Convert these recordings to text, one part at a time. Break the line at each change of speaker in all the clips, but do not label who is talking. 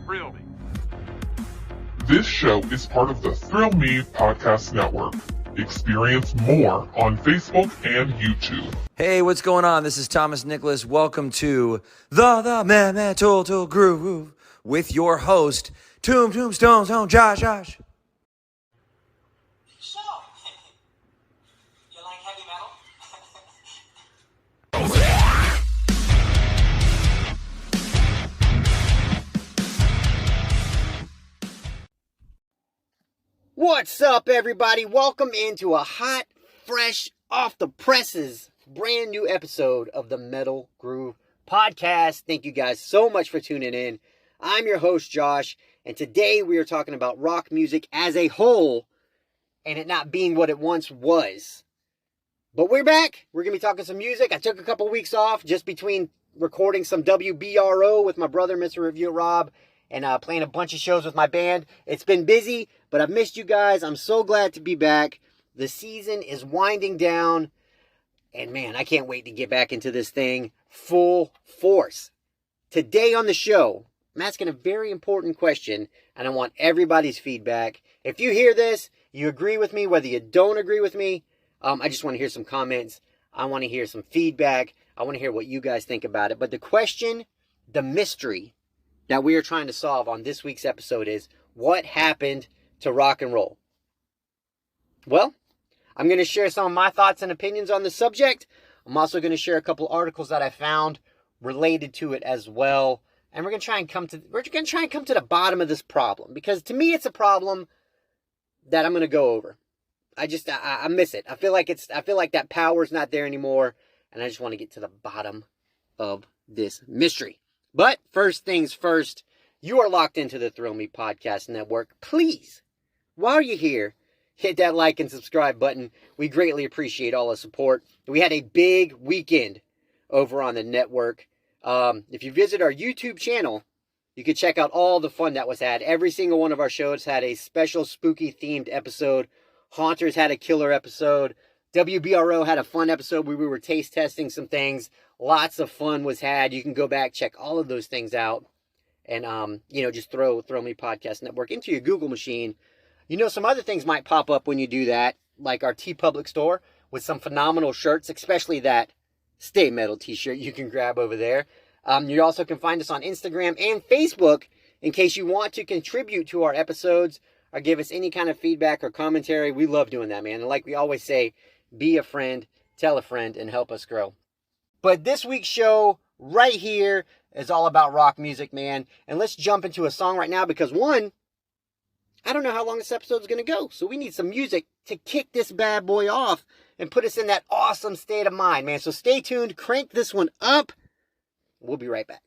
Thrill Me.
This show is part of the Thrill Me Podcast Network. Experience more on Facebook and YouTube.
Hey, what's going on? This is Thomas Nicholas. Welcome to the Mammoth Groove with your host, Tombstone Josh.
So, you like heavy metal?
What's up, everybody? Welcome into a hot, fresh, off the presses, brand new episode of the Metal Groove Podcast. Thank you guys so much for tuning in. I'm your host, Josh, and today we are talking about rock music as a whole and it not being what it once was. But we're back. We're going to be talking some music. I took a couple weeks off just between recording some WBRO with my brother, Mr. Review Rob, and playing a bunch of shows with my band. It's been busy, but I've missed you guys. I'm so glad to be back. The season is winding down, and man, I can't wait to get back into this thing full force. Today on the show, I'm asking a very important question, and I want everybody's feedback. If you hear this, you agree with me, whether you don't agree with me, I just want to hear some comments. I want to hear some feedback. I want to hear what you guys think about it. But the question, the mystery that we are trying to solve on this week's episode is, what happened to rock and roll? Well, I'm going to share some of my thoughts and opinions on the subject. I'm also going to share a couple articles that I found related to it as well. And we're going to try and come to the bottom of this problem, because to me it's a problem that I'm going to go over. I miss it. I feel like that power's not there anymore, and I just want to get to the bottom of this mystery. But first things first, you are locked into the Thrill Me Podcast Network. Please, while you're here, hit that like and subscribe button. We greatly appreciate all the support. We had a big weekend over on the network. If you visit our YouTube channel, you can check out all the fun that was had. Every single one of our shows had a special spooky themed episode. Haunters had a killer episode. WBRO had a fun episode where we were taste testing some things. Lots of fun was had. You can go back, check all of those things out. And, just throw Me Podcast Network into your Google machine. Some other things might pop up when you do that, like our TeePublic store with some phenomenal shirts, especially that Stay Metal t-shirt you can grab over there. You also can find us on Instagram and Facebook in case you want to contribute to our episodes or give us any kind of feedback or commentary. We love doing that, man. And like we always say, be a friend, tell a friend, and help us grow. But this week's show right here is all about rock music, man. And let's jump into a song right now because, one, I don't know how long this episode is going to go. So we need some music to kick this bad boy off and put us in that awesome state of mind, man. So stay tuned. Crank this one up. We'll be right back.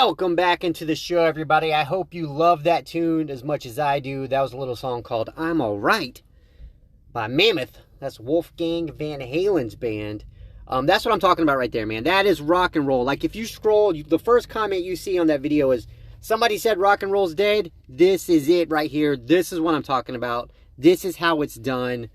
Welcome back into the show, everybody. I hope you love that tune as much as I do. That was a little song called I'm Alright by Mammoth. That's Wolfgang Van Halen's band. That's what I'm talking about right there, man. That is rock and roll. Like, if you scroll, the first comment you see on that video is, somebody said rock and roll's dead. This is it right here. This is what I'm talking about. This is how it's done.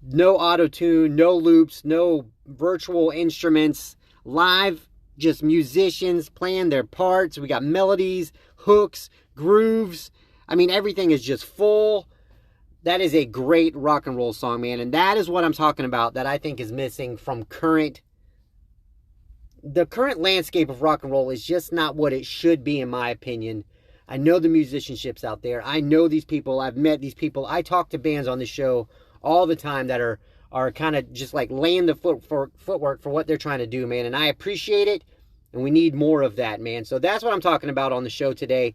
No auto-tune, no loops, no virtual instruments. Live, just musicians playing their parts. We got melodies, hooks, grooves. I mean, everything is just full. That is a great rock and roll song, man. And that is what I'm talking about that I think is missing from the current landscape of rock and roll is just not what it should be, in my opinion. I know the musicianships out there. I know these people. I've met these people. I talk to bands on the show all the time that are kind of just like laying the footwork for what they're trying to do, man. And I appreciate it, and we need more of that, man. So that's what I'm talking about on the show today.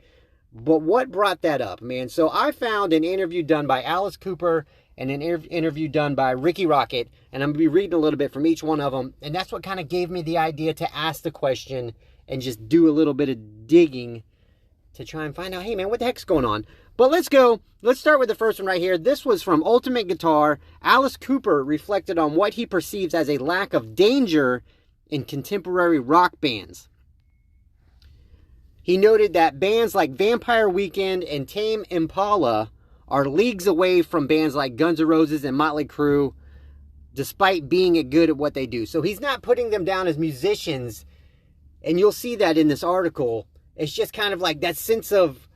But what brought that up, man? So I found an interview done by Alice Cooper and an interview done by Ricky Rocket, and I'm going to be reading a little bit from each one of them. And that's what kind of gave me the idea to ask the question and just do a little bit of digging to try and find out, hey, man, what the heck's going on? But let's go. Let's start with the first one right here. This was from Ultimate Guitar. Alice Cooper reflected on what he perceives as a lack of danger in contemporary rock bands. He noted that bands like Vampire Weekend and Tame Impala are leagues away from bands like Guns N' Roses and Motley Crue, despite being good at what they do. So he's not putting them down as musicians, and you'll see that in this article. It's just kind of like that sense of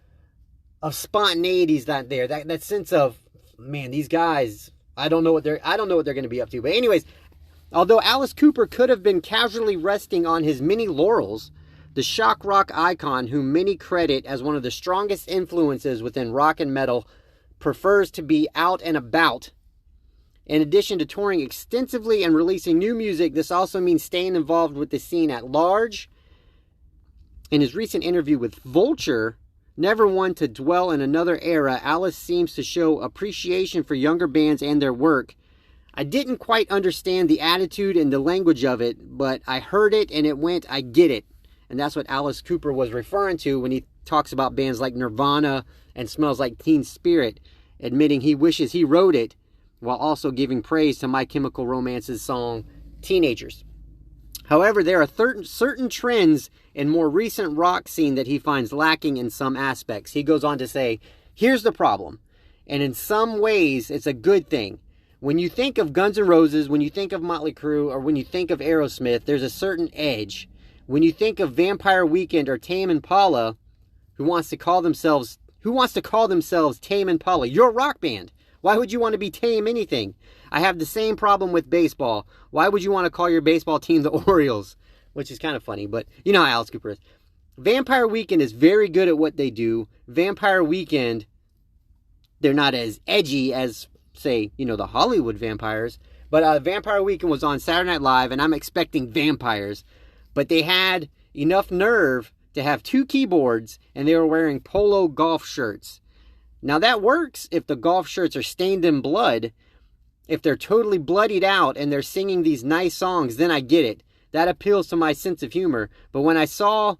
spontaneity is not there. That sense of, man, these guys, I don't know what they're going to be up to. But anyways, although Alice Cooper could have been casually resting on his many laurels, the shock rock icon, whom many credit as one of the strongest influences within rock and metal, prefers to be out and about. In addition to touring extensively and releasing new music, this also means staying involved with the scene at large. In his recent interview with Vulture, never one to dwell in another era, Alice seems to show appreciation for younger bands and their work. I didn't quite understand the attitude and the language of it, but I heard it and it went, I get it. And that's what Alice Cooper was referring to when he talks about bands like Nirvana and Smells Like Teen Spirit, admitting he wishes he wrote it, while also giving praise to My Chemical Romance's song, Teenagers. However, there are certain trends in more recent rock scene that he finds lacking in some aspects. He goes on to say, here's the problem, and in some ways, it's a good thing. When you think of Guns N' Roses, when you think of Motley Crue, or when you think of Aerosmith, there's a certain edge. When you think of Vampire Weekend or Tame Impala, who wants to call themselves Tame Impala? You're a rock band. Why would you want to be Tame anything? I have the same problem with baseball. Why would you want to call your baseball team the Orioles? Which is kind of funny, but you know how Alice Cooper is. Vampire Weekend is very good at what they do. Vampire Weekend, they're not as edgy as, say, the Hollywood vampires. But Vampire Weekend was on Saturday Night Live, and I'm expecting vampires. But they had enough nerve to have two keyboards, and they were wearing polo golf shirts. Now that works if the golf shirts are stained in blood. If they're totally bloodied out and they're singing these nice songs, then I get it. That appeals to my sense of humor. But when I saw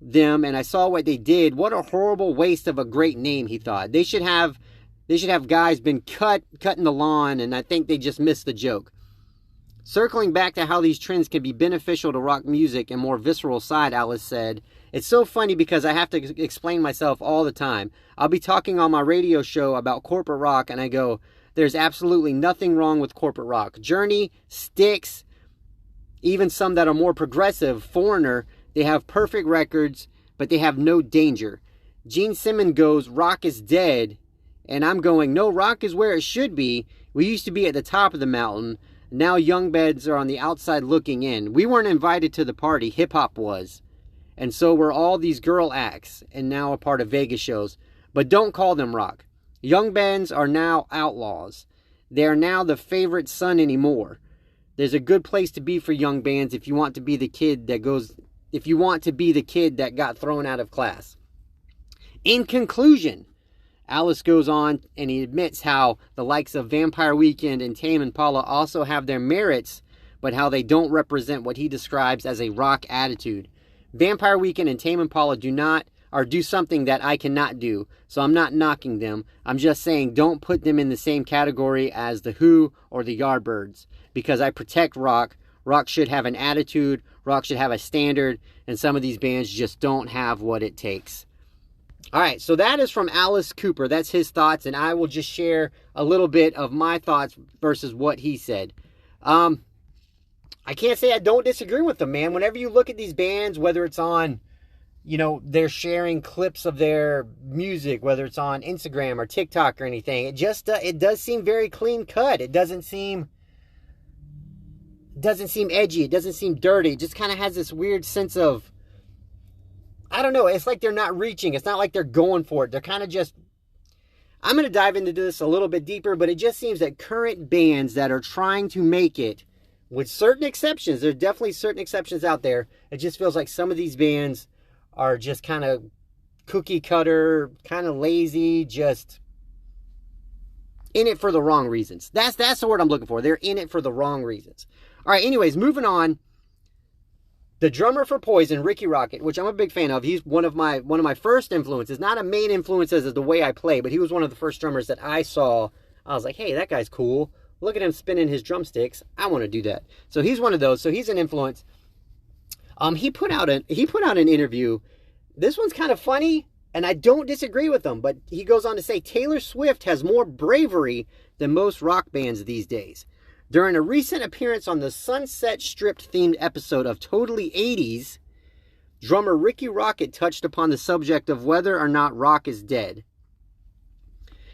them and I saw what they did, what a horrible waste of a great name, he thought. They should have guys been cutting the lawn, and I think they just missed the joke. Circling back to how these trends can be beneficial to rock music and more visceral side, Alice said, it's so funny because I have to explain myself all the time. I'll be talking on my radio show about corporate rock, and I go, there's absolutely nothing wrong with corporate rock. Journey, Styx, even some that are more progressive, Foreigner, they have perfect records, but they have no danger. Gene Simmons goes, rock is dead, and I'm going, no, rock is where it should be. We used to be at the top of the mountain. Now young beds are on the outside looking in. We weren't invited to the party, hip-hop was. And so were all these girl acts, and now a part of Vegas shows. But don't call them rock. Young bands are now outlaws. They are now the favorite son anymore. There's a good place to be for young bands if you want to be the kid that got thrown out of class. In conclusion, Alice goes on and he admits how the likes of Vampire Weekend and Tame Impala also have their merits, but how they don't represent what he describes as a rock attitude. Vampire Weekend and Tame Impala do something that I cannot do. So I'm not knocking them. I'm just saying don't put them in the same category as The Who or the Yardbirds, because I protect rock. Rock should have an attitude. Rock should have a standard. And some of these bands just don't have what it takes. All right, so that is from Alice Cooper. That's his thoughts, and I will just share a little bit of my thoughts versus what he said. I can't say I don't disagree with them, man. Whenever you look at these bands, whether it's on, they're sharing clips of their music, whether it's on Instagram or TikTok or anything, it does seem very clean cut. It doesn't seem edgy. It doesn't seem dirty. It just kind of has this weird sense of, I don't know. It's like they're not reaching. It's not like they're going for it. They're kind of just, I'm going to dive into this a little bit deeper, but it just seems that current bands that are trying to make it, with certain exceptions, there's definitely certain exceptions out there, it just feels like some of these bands are just kind of cookie cutter, kind of lazy, just in it for the wrong reasons. That's the word I'm looking for. They're in it for the wrong reasons. All right, anyways, moving on. The drummer for Poison, Ricky Rocket, which I'm a big fan of, he's one of my first influences. Not a main influence as the way I play, but he was one of the first drummers that I saw. I was like, hey, that guy's cool. Look at him spinning his drumsticks. I want to do that. So he's one of those. So he's an influence. He put out an interview. This one's kind of funny, and I don't disagree with him, but he goes on to say Taylor Swift has more bravery than most rock bands these days. During a recent appearance on the Sunset Strip-themed episode of Totally 80s, drummer Ricky Rocket touched upon the subject of whether or not rock is dead.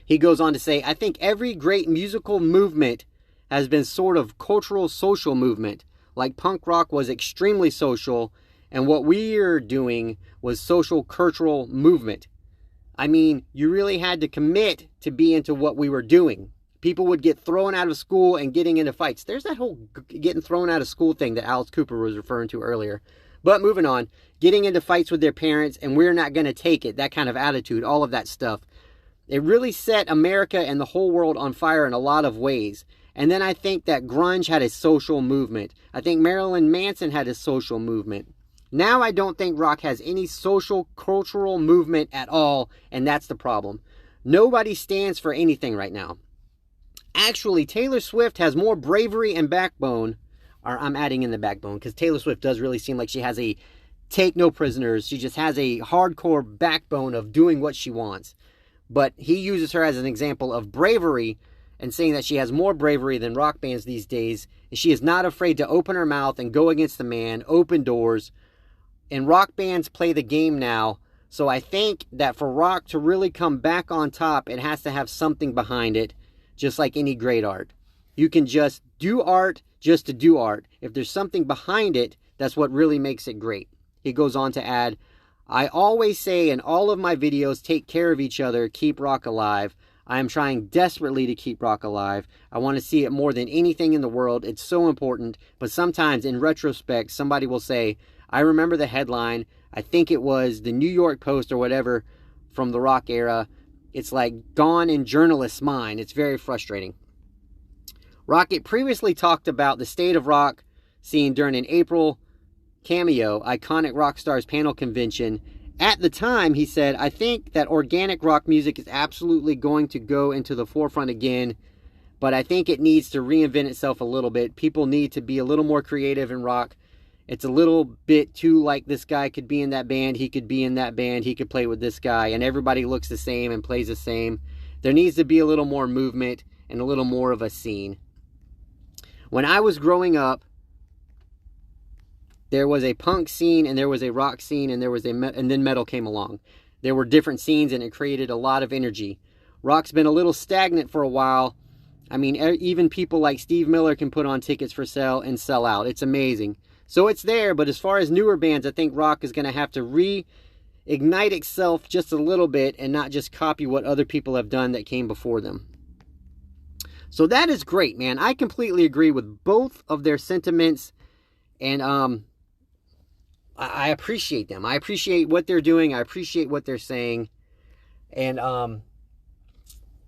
He goes on to say, I think every great musical movement has been sort of cultural social movement, like punk rock was extremely social, and what we're doing was social cultural movement. I mean, you really had to commit to be into what we were doing. People would get thrown out of school and getting into fights. There's that whole getting thrown out of school thing that Alice Cooper was referring to earlier. But moving on, getting into fights with their parents, and we're not going to take it, that kind of attitude, all of that stuff. It really set America and the whole world on fire in a lot of ways. And then I think that grunge had a social movement. I think Marilyn Manson had a social movement. Now I don't think rock has any social, cultural movement at all, and that's the problem. Nobody stands for anything right now. Actually, Taylor Swift has more bravery and backbone, or I'm adding in the backbone, because Taylor Swift does really seem like she has a take no prisoners. She just has a hardcore backbone of doing what she wants. But he uses her as an example of bravery and saying that she has more bravery than rock bands these days. And she is not afraid to open her mouth and go against the man, open doors. And rock bands play the game now. So I think that for rock to really come back on top, it has to have something behind it, just like any great art. You can just do art just to do art. If there's something behind it, that's what really makes it great. He goes on to add, I always say in all of my videos, take care of each other, keep rock alive. I am trying desperately to keep rock alive. I want to see it more than anything in the world. It's so important. But sometimes in retrospect, somebody will say, I remember the headline. I think it was the New York Post or whatever from the rock era. It's like gone in journalists' mind. It's very frustrating. Rocket previously talked about the state of rock scene during an April Cameo, Iconic Rock Stars panel convention. At the time, he said, I think that organic rock music is absolutely going to go into the forefront again, but I think it needs to reinvent itself a little bit. People need to be a little more creative in rock. It's a little bit too like this guy could be in that band, he could be in that band, he could play with this guy, and everybody looks the same and plays the same. There needs to be a little more movement and a little more of a scene. When I was growing up, there was a punk scene and there was a rock scene and and then metal came along. There were different scenes and it created a lot of energy. Rock's been a little stagnant for a while. I mean, even people like Steve Miller can put on tickets for sale and sell out. It's amazing. So it's there, but as far as newer bands, I think rock is going to have to reignite itself just a little bit and not just copy what other people have done that came before them. So that is great, man. I completely agree with both of their sentiments, and I appreciate them. I appreciate what they're doing. I appreciate what they're saying. And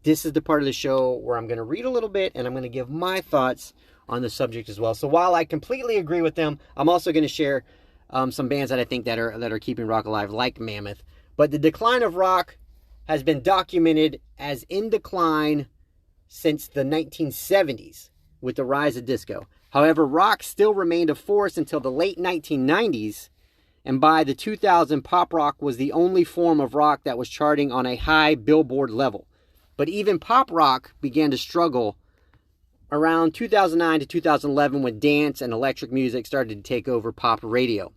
this is the part of the show where I'm going to read a little bit and I'm going to give my thoughts on the subject as well. So while I completely agree with them, I'm also going to share some bands that I think that are keeping rock alive, like Mammoth. But the decline of rock has been documented as in decline since the 1970s with the rise of disco. However, rock still remained a force until the late 1990s, and by the 2000s, pop rock was the only form of rock that was charting on a high Billboard level. But even pop rock began to struggle around 2009 to 2011 when dance and electric music started to take over pop radio.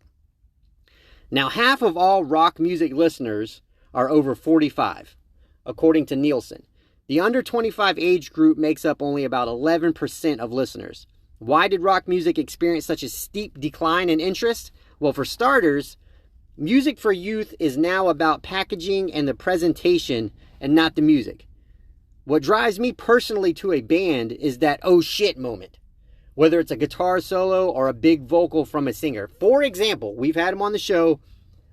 Now, half of all rock music listeners are over 45, according to Nielsen. The under 25 age group makes up only about 11% of listeners. Why did rock music experience such a steep decline in interest? Well, for starters, music for youth is now about packaging and the presentation and not the music. What drives me personally to a band is that oh shit moment, whether it's a guitar solo or a big vocal from a singer. For example, we've had him on the show.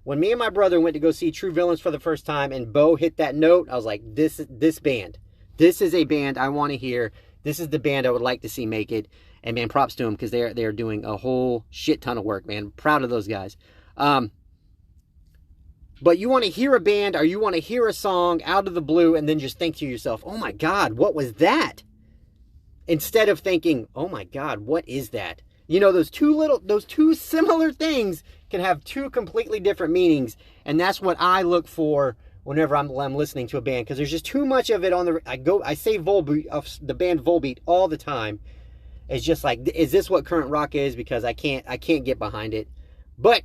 When me and my brother went to go see True Villains for the first time and Bo hit that note, I was like, this band. This is a band I want to hear. This is the band I would like to see make it. And man, props to them because they're doing a whole shit ton of work, man. Proud of those guys. But you want to hear a band or you want to hear a song out of the blue and then just think to yourself, oh my God, what was that? Instead of thinking, oh my God, what is that? You know, those two similar things can have two completely different meanings. And that's what I look for whenever I'm listening to a band, because there's just too much of it on the, I say Volbeat, of the band Volbeat all the time. It's just like, is this what current rock is? Because I can't get behind it. But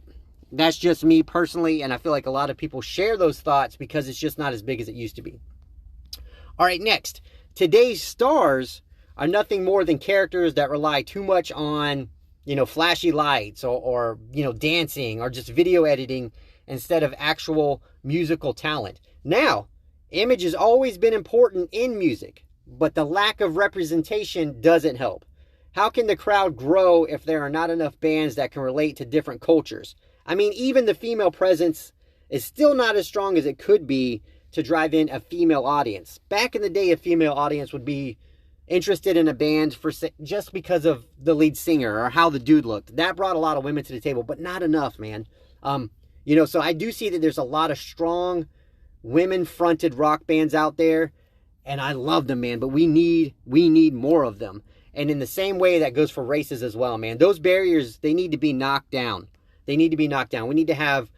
that's just me personally, and I feel like a lot of people share those thoughts because it's just not as big as it used to be. All right, next. Today's stars are nothing more than characters that rely too much on, flashy lights or dancing or just video editing instead of actual musical talent. Now, image has always been important in music, but the lack of representation doesn't help. How can the crowd grow if there are not enough bands that can relate to different cultures? I mean, even the female presence is still not as strong as it could be to drive in a female audience. Back in the day, a female audience would be interested in a band just because of the lead singer or how the dude looked. That brought a lot of women to the table, but not enough, man. So I do see that there's a lot of strong women-fronted rock bands out there, and I love them, man, but we need more of them. And in the same way, that goes for races as well, man. Those barriers, they need to be knocked down. They need to be knocked down. We need to have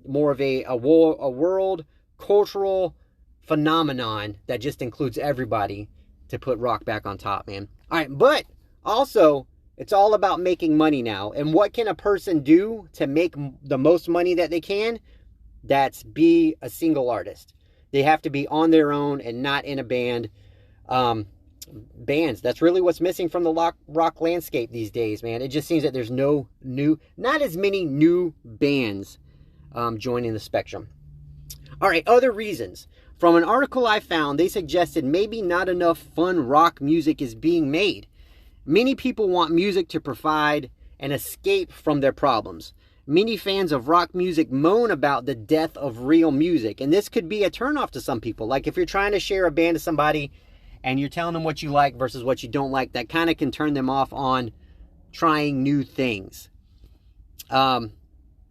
more of a world cultural phenomenon that just includes everybody to put rock back on top, man. All right, but also, it's all about making money now. And what can a person do to make the most money that they can? That's be a single artist. They have to be on their own and not in a band. Bands, that's really what's missing from the rock landscape these days, man. It just seems that there's not as many new bands joining the spectrum. All right, other reasons. From an article I found, they suggested maybe not enough fun rock music is being made. Many people want music to provide an escape from their problems. Many fans of rock music moan about the death of real music, and this could be a turnoff to some people. Like if you're trying to share a band to somebody and you're telling them what you like versus what you don't like, that kind of can turn them off on trying new things. And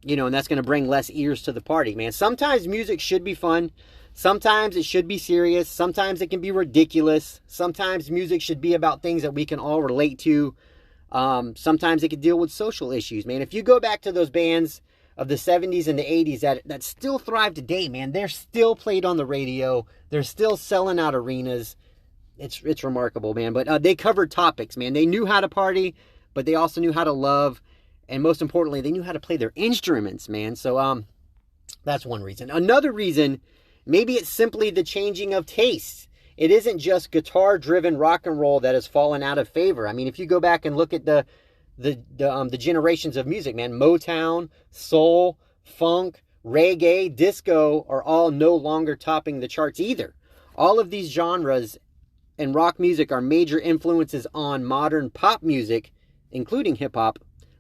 that's going to bring less ears to the party, man. Sometimes music should be fun. Sometimes it should be serious. Sometimes it can be ridiculous. Sometimes music should be about things that we can all relate to. Sometimes it can deal with social issues, man. If you go back to those bands of the 70s and the 80s that still thrive today, man, they're still played on the radio. They're still selling out arenas. It's remarkable, man. But they covered topics, man. They knew how to party, but they also knew how to love. And most importantly, they knew how to play their instruments, man. So that's one reason. Another reason, maybe it's simply the changing of tastes. It isn't just guitar-driven rock and roll that has fallen out of favor. I mean, if you go back and look at the generations of music, man, Motown, soul, funk, reggae, disco are all no longer topping the charts either. All of these genres and rock music are major influences on modern pop music, including hip-hop.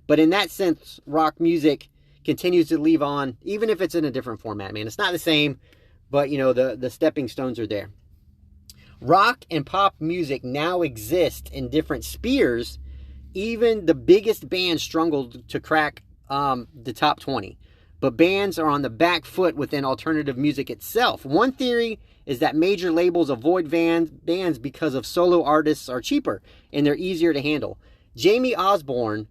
But in that sense, rock music continues to live on, even if it's in a different format, man. It's not the same, but, the stepping stones are there. Rock and pop music now exist in different spheres. Even the biggest bands struggled to crack the top 20. But bands are on the back foot within alternative music itself. One theory is that major labels avoid bands because of solo artists are cheaper and they're easier to handle. Jamie Osborne,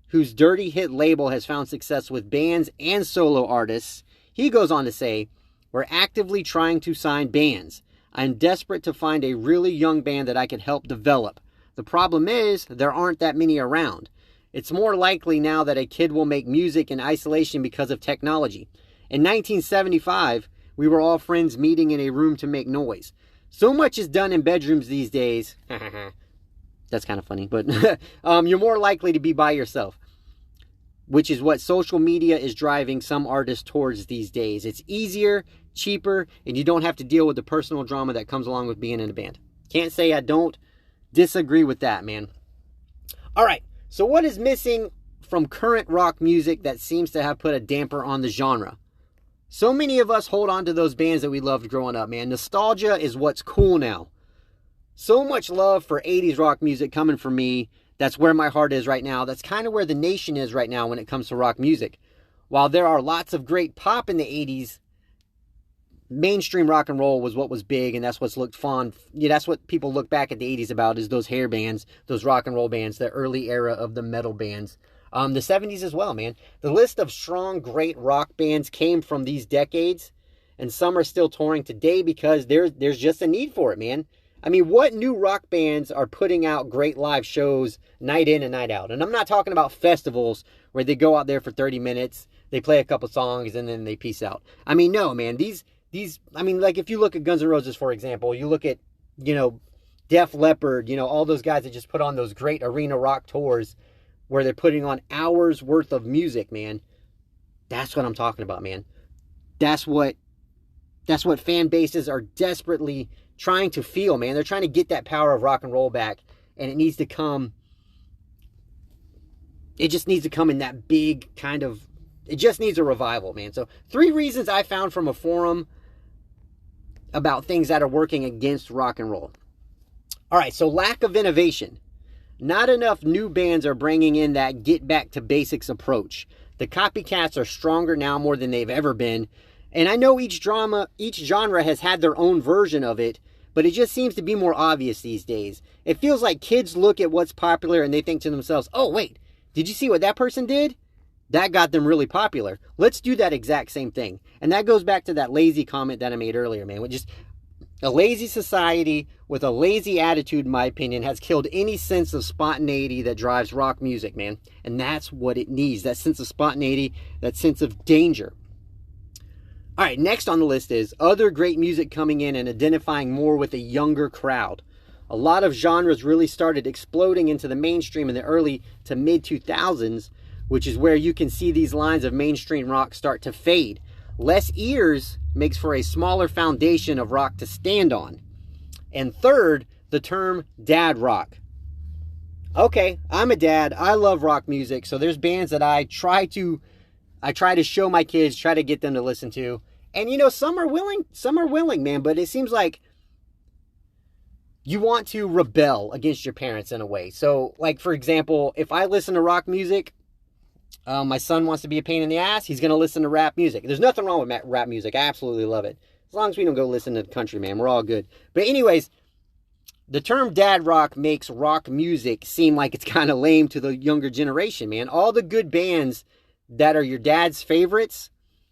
whose Dirty Hit label has found success with bands and solo artists, he goes on to say, "We're actively trying to sign bands. I'm desperate to find a really young band that I could help develop. The problem is, there aren't that many around. It's more likely now that a kid will make music in isolation because of technology. In 1975, we were all friends meeting in a room to make noise. So much is done in bedrooms these days." That's kind of funny, but you're more likely to be by yourself, which is what social media is driving some artists towards these days. It's easier, cheaper, and you don't have to deal with the personal drama that comes along with being in a band. Can't say I don't disagree with that, man. All right, so what is missing from current rock music that seems to have put a damper on the genre? So many of us hold on to those bands that we loved growing up, man. Nostalgia is what's cool now. So much love for 80s rock music coming from me. That's where my heart is right now. That's kind of where the nation is right now when it comes to rock music. While there are lots of great pop in the 80s, mainstream rock and roll was what was big, and that's what's looked fond. Yeah, that's what people look back at the 80s about, is those hair bands, those rock and roll bands, the early era of the metal bands. The 70s as well, man. The list of strong, great rock bands came from these decades, and some are still touring today because there's just a need for it, man. I mean, what new rock bands are putting out great live shows night in and night out? And I'm not talking about festivals where they go out there for 30 minutes, they play a couple songs, and then they peace out. I mean, no, man. I mean, like if you look at Guns N' Roses, for example, you look at, Def Leppard, all those guys that just put on those great arena rock tours where they're putting on hours worth of music, man. That's what I'm talking about, man. That's what fan bases are desperately trying to feel, man. They're trying to get that power of rock and roll back, and it just needs to come in that big kind of, it just needs a revival, man. So 3 reasons I found from a forum about things that are working against rock and roll. All right, so lack of innovation. Not enough new bands are bringing in that get back to basics approach. The copycats are stronger now more than they've ever been. And I know each genre has had their own version of it, but it just seems to be more obvious these days. It feels like kids look at what's popular and they think to themselves, "Oh, wait, did you see what that person did? That got them really popular. Let's do that exact same thing." And that goes back to that lazy comment that I made earlier, man. Just a lazy society with a lazy attitude, in my opinion, has killed any sense of spontaneity that drives rock music, man. And that's what it needs, that sense of spontaneity, that sense of danger. All right, next on the list is other great music coming in and identifying more with a younger crowd. A lot of genres really started exploding into the mainstream in the early to mid-2000s, which is where you can see these lines of mainstream rock start to fade. Less ears makes for a smaller foundation of rock to stand on. And third, the term dad rock. Okay, I'm a dad. I love rock music, so there's bands that I try to show my kids, try to get them to listen to. And some are willing, man, but it seems like you want to rebel against your parents in a way. So, like, for example, if I listen to rock music, my son wants to be a pain in the ass, he's going to listen to rap music. There's nothing wrong with rap music. I absolutely love it. As long as we don't go listen to country, man, we're all good. But anyways, the term dad rock makes rock music seem like it's kind of lame to the younger generation, man. All the good bands that are your dad's favorites,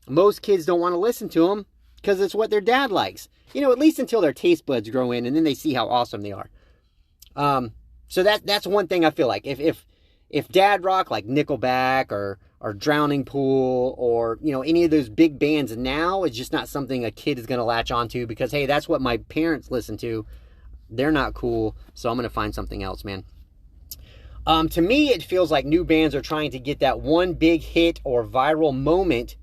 most kids don't want to listen to them because it's what their dad likes. At least until their taste buds grow in and then they see how awesome they are. So that's one thing I feel like. If dad rock like Nickelback or Drowning Pool or, any of those big bands now is just not something a kid is going to latch onto because, hey, that's what my parents listen to. They're not cool, so I'm going to find something else, man. To me, it feels like new bands are trying to get that one big hit or viral moment,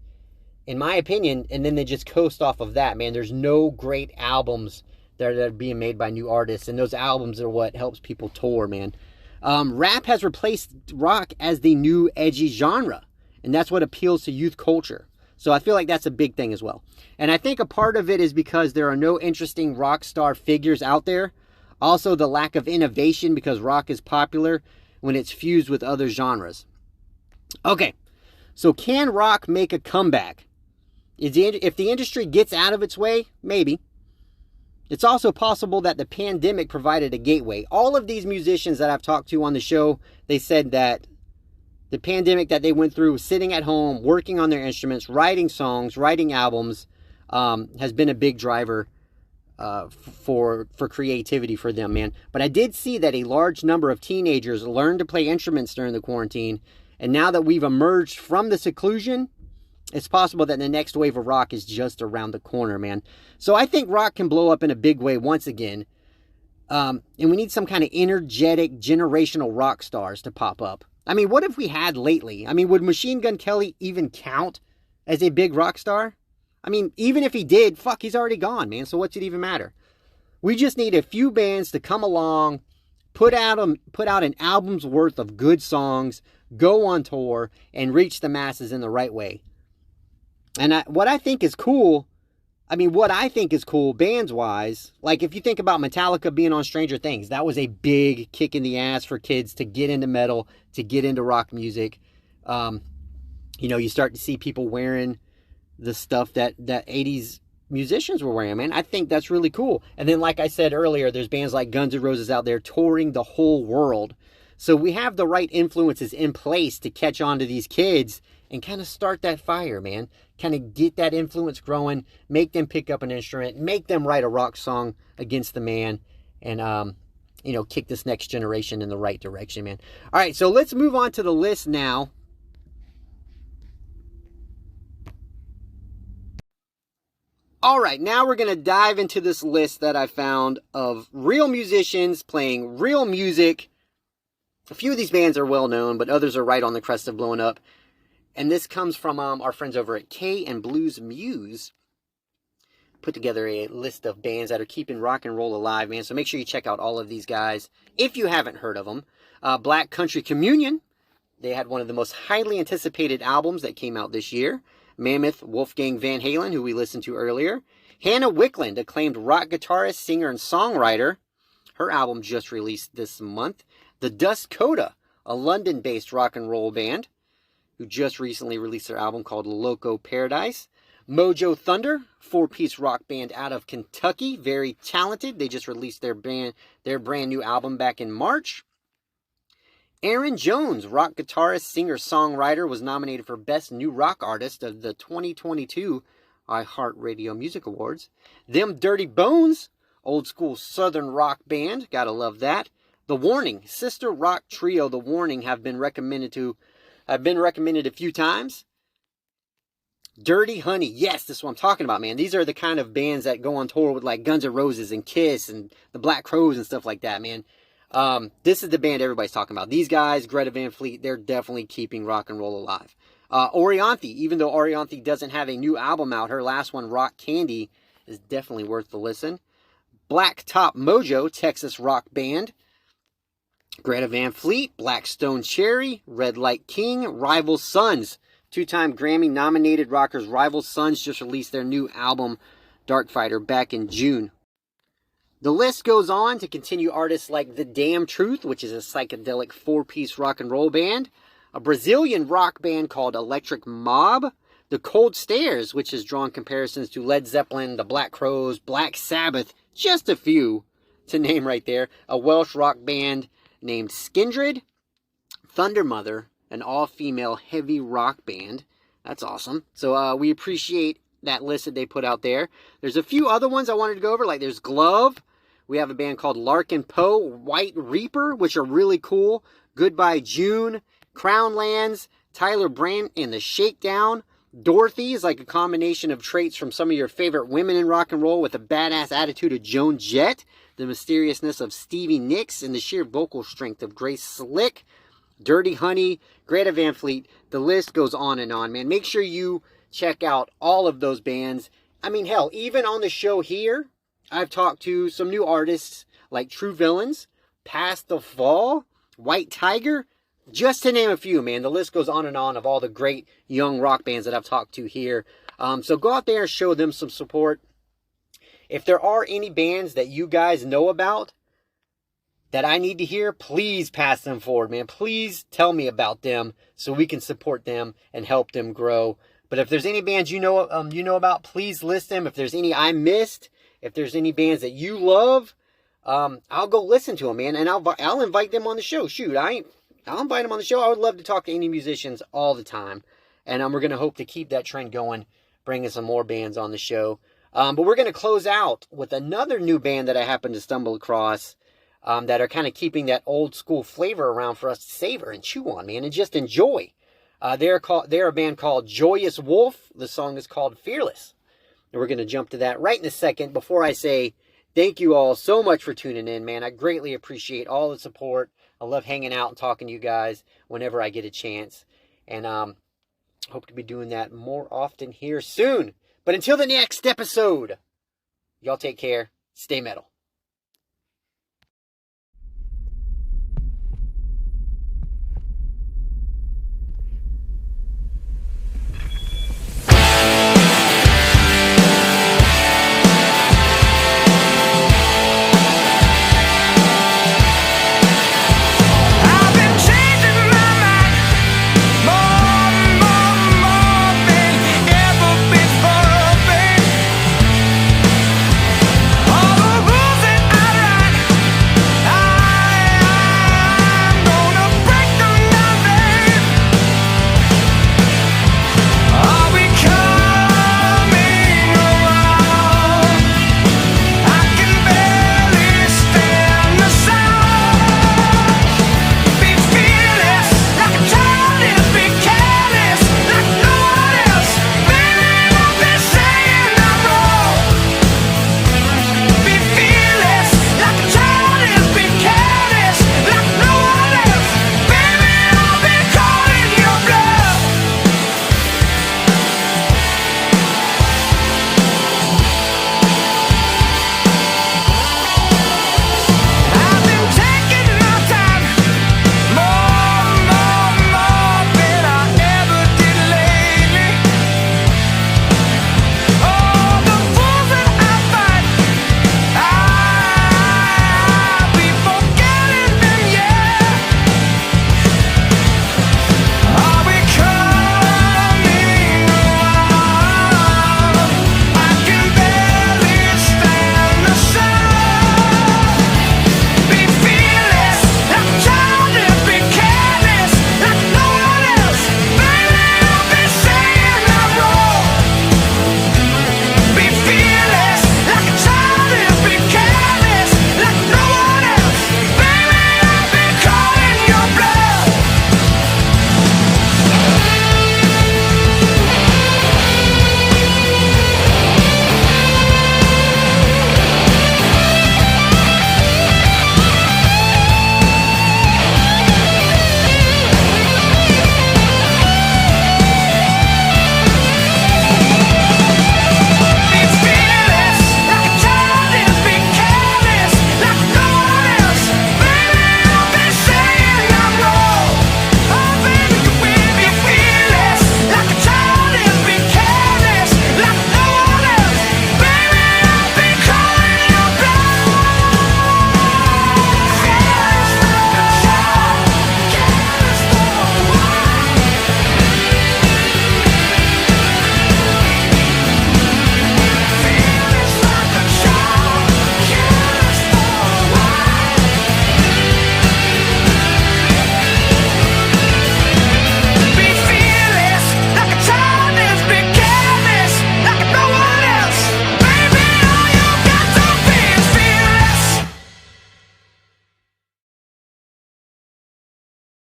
in my opinion, and then they just coast off of that, man. There's no great albums that are being made by new artists, and those albums are what helps people tour, man. Rap has replaced rock as the new edgy genre, and that's what appeals to youth culture. So I feel like that's a big thing as well. And I think a part of it is because there are no interesting rock star figures out there. Also, the lack of innovation because rock is popular when it's fused with other genres. Okay, So can rock make a comeback? If the industry gets out of its way, maybe. It's also possible that the pandemic provided a gateway. All of these musicians that I've talked to on the show, they said that the pandemic that they went through, sitting at home, working on their instruments, writing songs, writing albums, has been a big driver for creativity for them, man. But I did see that a large number of teenagers learned to play instruments during the quarantine. And now that we've emerged from the seclusion, it's possible that the next wave of rock is just around the corner, man. So I think rock can blow up in a big way once again. And we need some kind of energetic, generational rock stars to pop up. I mean, what if we had lately? I mean, would Machine Gun Kelly even count as a big rock star? I mean, even if he did, fuck, he's already gone, man. So what's it even matter? We just need a few bands to come along, put out an album's worth of good songs, go on tour, and reach the masses in the right way. And what I think is cool, bands-wise, like if you think about Metallica being on Stranger Things, that was a big kick in the ass for kids to get into metal, to get into rock music. You start to see people wearing the stuff that 80s musicians were wearing, man. I think that's really cool. And then, like I said earlier, there's bands like Guns N' Roses out there touring the whole world. So we have the right influences in place to catch on to these kids and kind of start that fire, man. Kind of get that influence growing, make them pick up an instrument, make them write a rock song against the man, and, kick this next generation in the right direction, man. All right, so let's move on to the list now. All right, now we're going to dive into this list that I found of real musicians playing real music. A few of these bands are well known, but others are right on the crest of blowing up. And this comes from our friends over at K and Blues Muse. Put together a list of bands that are keeping rock and roll alive, man. So make sure you check out all of these guys if you haven't heard of them. Black Country Communion. They had one of the most highly anticipated albums that came out this year. Mammoth Wolfgang Van Halen, who we listened to earlier. Hannah Wickland, acclaimed rock guitarist, singer, and songwriter. Her album just released this month. The Dust Coda, a London-based rock and roll band, who just recently released their album called Loco Paradise. Mojo Thunder, 4-piece rock band out of Kentucky, very talented. They just released their brand new album back in March. Aaron Jones, rock guitarist, singer, songwriter, was nominated for Best New Rock Artist of the 2022 iHeartRadio Music Awards. Them Dirty Bones, old school southern rock band, gotta love that. The Warning, sister rock trio The Warning have been recommended a few times. Dirty Honey, yes, this is what I'm talking about, man. These are the kind of bands that go on tour with like Guns N' Roses and Kiss and the Black Crowes and stuff like that, man. This is the band everybody's talking about. These guys, Greta Van Fleet, they're definitely keeping rock and roll alive. Orianthi, even though Orianthi doesn't have a new album out, her last one, Rock Candy, is definitely worth the listen. Black Top Mojo, Texas rock band. Greta Van Fleet, Black Stone Cherry, Red Light King, Rival Sons. 2-time Grammy-nominated rockers Rival Sons just released their new album, Dark Fighter, back in June. The list goes on to continue artists like The Damn Truth, which is a psychedelic 4-piece rock and roll band. A Brazilian rock band called Electric Mob. The Cold Stairs, which has drawn comparisons to Led Zeppelin, the Black Crowes, Black Sabbath, just a few to name right there. A Welsh rock band named Skindred. Thunder Mother, an all-female heavy rock band. That's awesome. So we appreciate that list that they put out there. There's a few other ones I wanted to go over, like there's Glove. We have a band called Larkin Poe, White Reaper, which are really cool. Goodbye June, Crownlands, Tyler Brand and the Shakedown. Dorothy is like a combination of traits from some of your favorite women in rock and roll with a badass attitude of Joan Jett, the mysteriousness of Stevie Nicks, and the sheer vocal strength of Grace Slick. Dirty Honey, Greta Van Fleet. The list goes on and on, man. Make sure you check out all of those bands. I mean, hell, even on the show here, I've talked to some new artists like True Villains, Past the Fall, White Tiger, just to name a few, man. The list goes on and on of all the great young rock bands that I've talked to here. So go out there and show them some support. If there are any bands that you guys know about that I need to hear, please pass them forward, man. Please tell me about them so we can support them and help them grow. But if there's any bands you know about, please list them. If there's any I missed, if there's any bands that you love, I'll go listen to them, man, and I'll invite them on the show. Shoot, I'll invite them on the show. I would love to talk to any musicians all the time, and we're gonna hope to keep that trend going, bringing some more bands on the show. But we're gonna close out with another new band that I happened to stumble across. That are kind of keeping that old school flavor around for us to savor and chew on, man, and just enjoy. They're a band called Joyous Wolf. The song is called Fearless. And we're going to jump to that right in a second. Before I say thank you all so much for tuning in, man. I greatly appreciate all the support. I love hanging out and talking to you guys whenever I get a chance. And hope to be doing that more often here soon. But until the next episode, y'all take care. Stay metal.